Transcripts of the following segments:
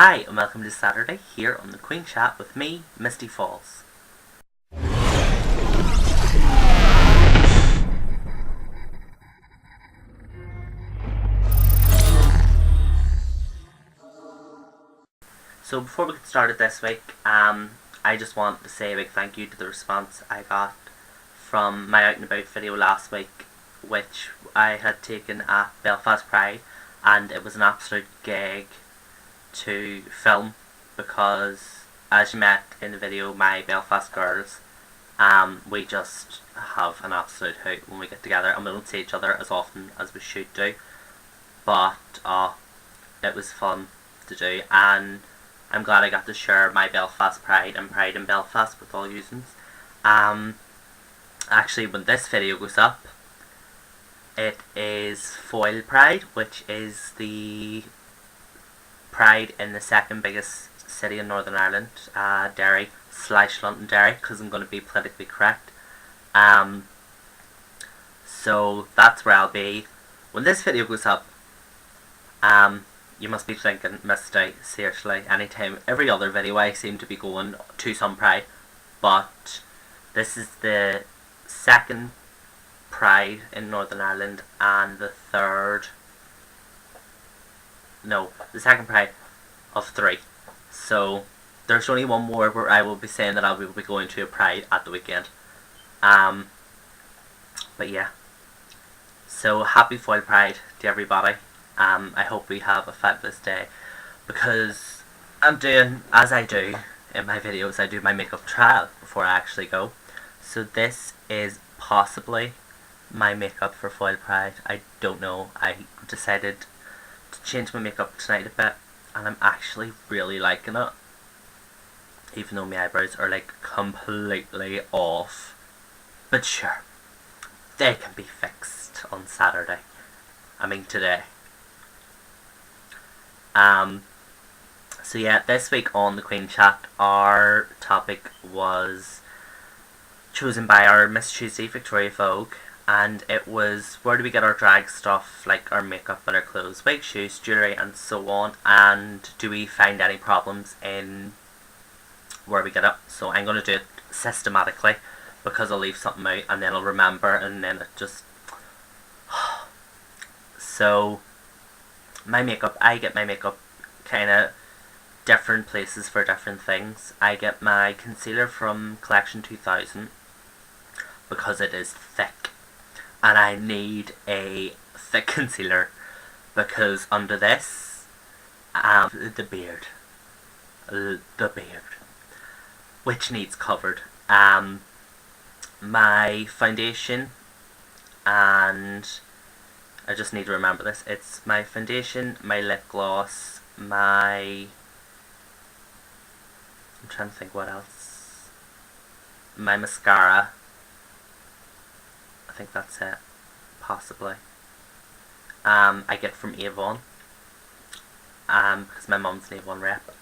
Hi and welcome to Saturday here on the Queen Chat with me, Misty Falls. So before we get started this week, I just want to say a big thank you to the response I got from my Out and About video last week, which I had taken at Belfast Pride, and it was an absolute gig to film because, as you met in the video, my Belfast girls, we just have an absolute hoot when we get together, and we don't see each other as often as we should do, but it was fun to do, and I'm glad I got to share my Belfast Pride and Pride in Belfast with all yous. Actually, when this video goes up, it is Foyle Pride, which is the Pride in the second biggest city in Northern Ireland, Derry/Londonderry, because I'm going to be politically correct. So that's where I'll be when this video goes up. You must be thinking, Misty, seriously, every other video I seem to be going to some Pride, but this is the second Pride in Northern Ireland and the second Pride of 3. So there's only one more where I will be saying that I will be going to a Pride at the weekend. But yeah. So happy Foyle Pride to everybody. I hope we have a fabulous day, because I'm doing, as I do in my videos, I do my makeup trial before I actually go. So this is possibly my makeup for Foyle Pride. I don't know. I decided to change my makeup tonight a bit, and I'm actually really liking it, even though my eyebrows are like completely off. But sure, they can be fixed on Saturday. I mean today. So yeah, this week on the Queen Chat, our topic was chosen by our Miss Tuesday Victoria Vogue, and it was where do we get our drag stuff, like our makeup and our clothes, wigs, shoes, jewellery and so on, and do we find any problems in where we get it. So I'm going to do it systematically, because I'll leave something out and then I'll remember, and then it just so my makeup, I get my makeup kind of different places for different things. I get my concealer from Collection 2000 because it is thick, and I need a thick concealer because under this, the beard, which needs covered. My foundation, and I just need to remember this. It's my foundation, my lip gloss, I'm trying to think what else. My mascara. I think that's it. Possibly. I get from Avon. Because my mum's an Avon rep.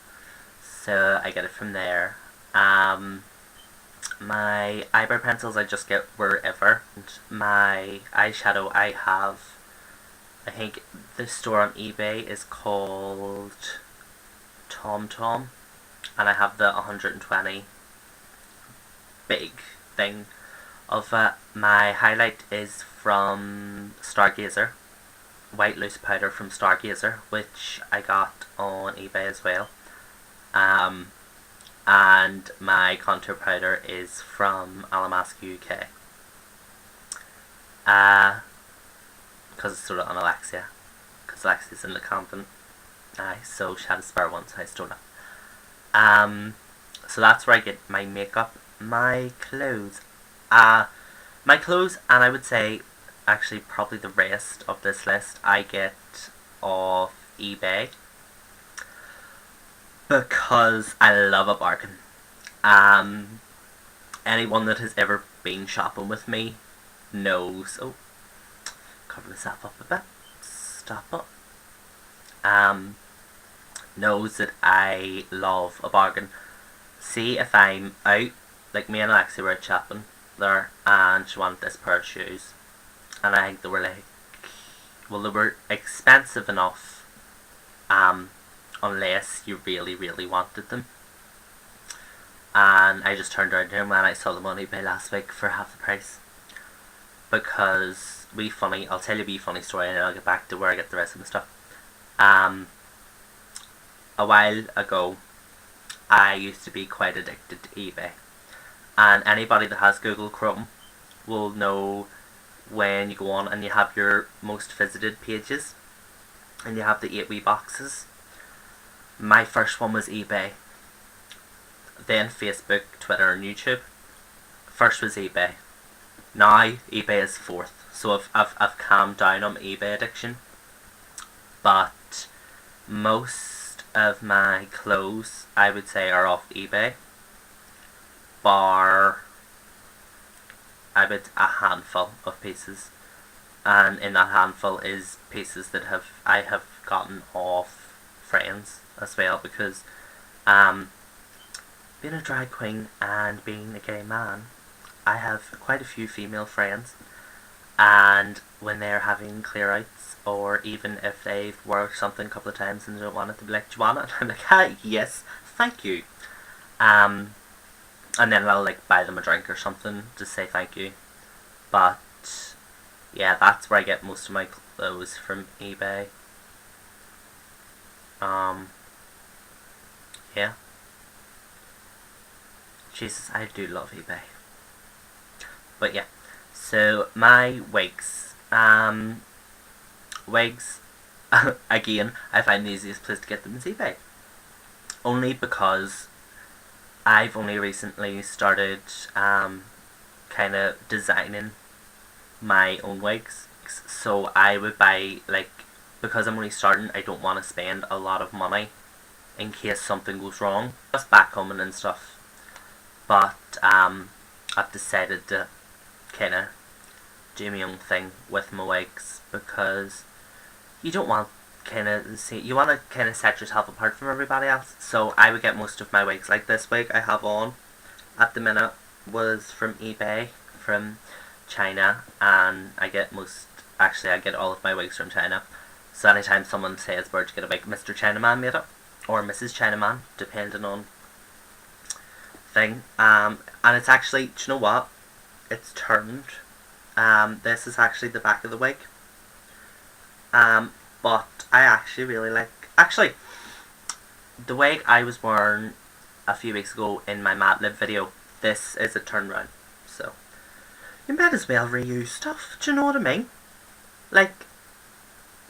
So I get it from there. My eyebrow pencils I just get wherever. And my eyeshadow I have, I think the store on eBay is called Tom Tom, and I have the 120 big thing of it. My highlight is from Stargazer, white loose powder from Stargazer, which I got on eBay as well. And my contour powder is from Alamasca UK. Because it's sort of on Alexia, because Alexia's in the convent. So she had a spare one, so I stole it. So that's where I get my makeup. My clothes, and I would say actually probably the rest of this list I get off eBay, because I love a bargain. Anyone that has ever been shopping with me knows. Oh, cover myself up a bit. Stop it. Knows that I love a bargain. See, if I'm out, like me and Alexia were out shopping there, and she wanted this pair of shoes, and I think they were like, well, they were expensive enough unless you really, really wanted them. And I just turned around to him and I saw them on eBay last week for half the price. Because, I'll tell you a wee funny story and then I'll get back to where I get the rest of the stuff. A while ago, I used to be quite addicted to eBay. And anybody that has Google Chrome will know when you go on and you have your most visited pages and you have the 8 wee boxes. My first one was eBay, then Facebook, Twitter and YouTube. First was eBay. Now eBay is fourth. So I've calmed down on my eBay addiction. But most of my clothes, I would say, are off eBay. Bar, I bet, a handful of pieces. And in that handful is pieces that I have gotten off friends as well, because being a drag queen and being a gay man, I have quite a few female friends, and when they're having clear outs, or even if they've worn something a couple of times and they don't want it, to be like, do you want it? I'm like, hi, yes, thank you. And then I'll like buy them a drink or something to say thank you. But yeah, that's where I get most of my clothes, from eBay. Yeah. Jesus, I do love eBay. But yeah, so my wigs. Wigs, again, I find the easiest place to get them is eBay. Only because I've only recently started kind of designing my own wigs. So I would buy, like, because I'm only starting, I don't want to spend a lot of money in case something goes wrong. Just backcombing and stuff. But I've decided to kind of do my own thing with my wigs, because you don't want you want to kind of set yourself apart from everybody else. So I would get most of my wigs, like this wig I have on at the minute was from eBay, from China, and I get all of my wigs from China. So anytime someone says where'd you get a wig, Mr. Chinaman made it, or Mrs. Chinaman, depending on thing. And it's actually, do you know what? It's turned. This is actually the back of the wig. But I actually really like, the wig I was wearing a few weeks ago in my Mat Lib video, this is a turnaround. So you might as well reuse stuff, do you know what I mean? Like,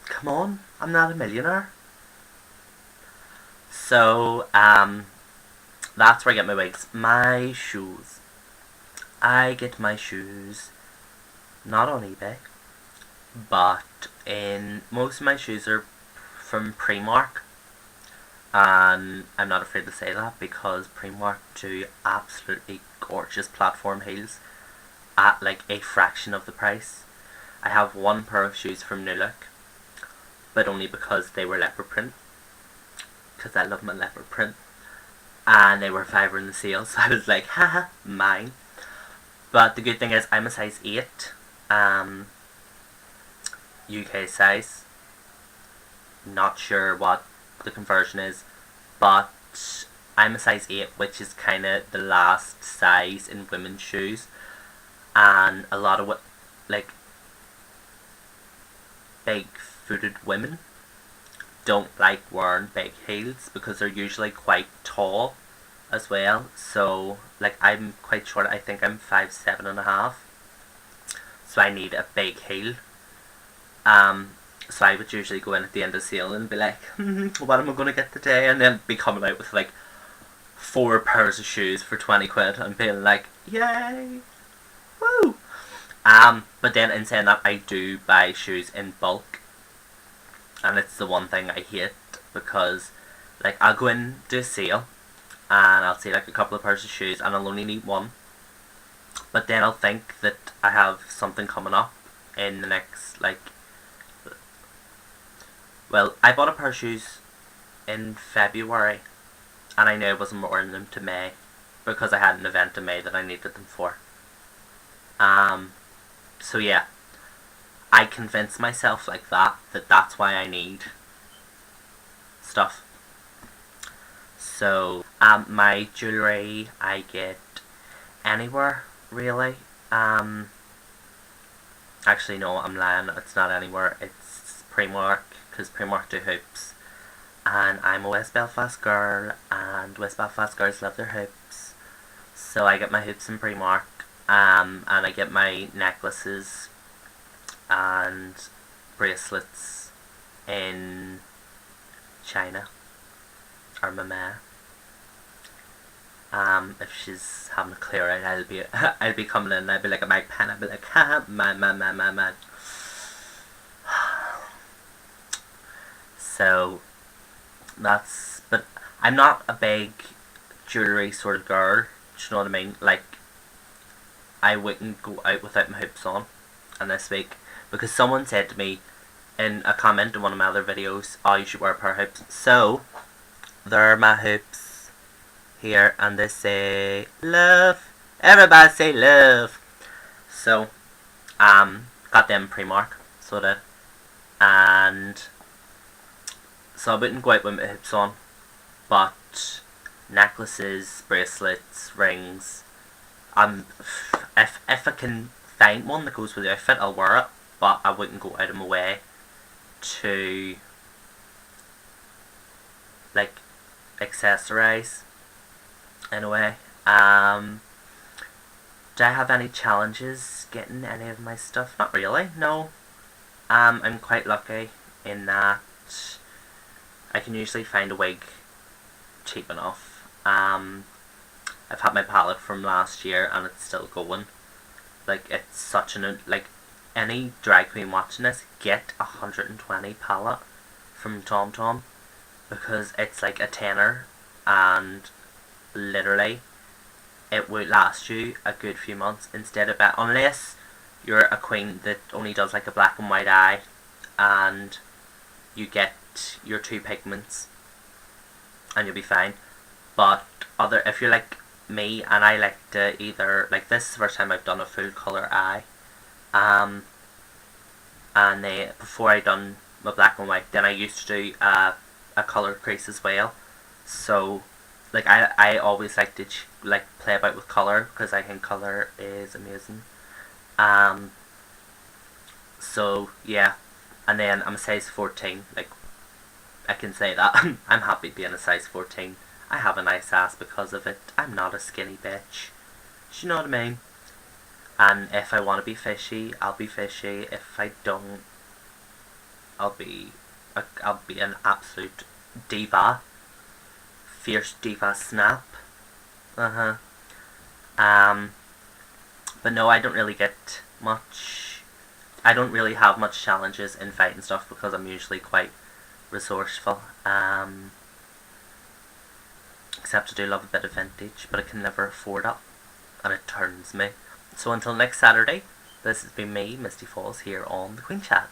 come on, I'm not a millionaire. So, that's where I get my wigs. My shoes. I get my shoes not on eBay, but most of my shoes are from Primark, and I'm not afraid to say that, because Primark do absolutely gorgeous platform heels at like a fraction of the price. I have one pair of shoes from New Look, but only because they were leopard print, because I love my leopard print, and they were $5 in the sale, so I was like, haha, mine. But the good thing is I'm a size 8, UK size. Not sure what the conversion is, but I'm a size 8, which is kind of the last size in women's shoes. And a lot of like big-footed women don't like wearing big heels, because they're usually quite tall as well. So like, I'm quite short. I think I'm 5'7.5", so I need a big heel. So I would usually go in at the end of the sale and be like, what am I going to get today? And then be coming out with like 4 pairs of shoes for 20 quid and being like, yay, woo. But then in saying that, I do buy shoes in bulk, and it's the one thing I hate, because like, I'll go in to a sale and I'll see like a couple of pairs of shoes and I'll only need one, but then I'll think that I have something coming up in the next, like, well, I bought a pair of shoes in February and I knew I wasn't wearing them to May, because I had an event in May that I needed them for. So yeah, I convince myself like that that's why I need stuff. So, my jewellery I get anywhere, really. Actually no, I'm lying, it's not anywhere, it's Primark, because Primark do hoops. And I'm a West Belfast girl, and West Belfast girls love their hoops. So I get my hoops in Primark, and I get my necklaces and bracelets in China, or Mama. If she's having a clear out, I'll be coming in, I'll be like a mag pen, I'll be like, ha, man. So, but I'm not a big jewellery sort of girl, do you know what I mean? Like, I wouldn't go out without my hoops on, and this week, because someone said to me in a comment in one of my other videos, oh, you should wear a pair of hoops. So, there are my hoops here, and they say love. Everybody say love. So, got them Primark, sort of, and so I wouldn't go out with my hoops on, but necklaces, bracelets, rings. If I can find one that goes with the outfit, I'll wear it, but I wouldn't go out of my way to like accessorize in a way. Do I have any challenges getting any of my stuff? Not really, no. I'm quite lucky in that I can usually find a wig cheap enough. I've had my palette from last year and it's still going. Like, it's such like, any drag queen watching this, get 120 palette from Tom Tom, because it's like a tenner, and literally it would last you a good few months instead of that, unless you're a queen that only does like a black and white eye and you get your 2 pigments and you'll be fine. But if you're like me, and I like to either, like, this is the first time I've done a full colour eye, and before I done my black and white, then I used to do a colour crease as well. So like, I always like to play about with colour, because I think colour is amazing. So yeah, and then I'm a size 14, like, I can say that. I'm happy being a size 14. I have a nice ass because of it. I'm not a skinny bitch. Do you know what I mean? And if I want to be fishy, I'll be fishy. If I don't, I'll be an absolute diva. Fierce diva snap. But no, I don't really get much. I don't really have much challenges in fighting stuff, because I'm usually quite resourceful. Except I do love a bit of vintage, but I can never afford it, and it turns me. So until next Saturday, this has been me, Misty Falls, here on the Queen Chat.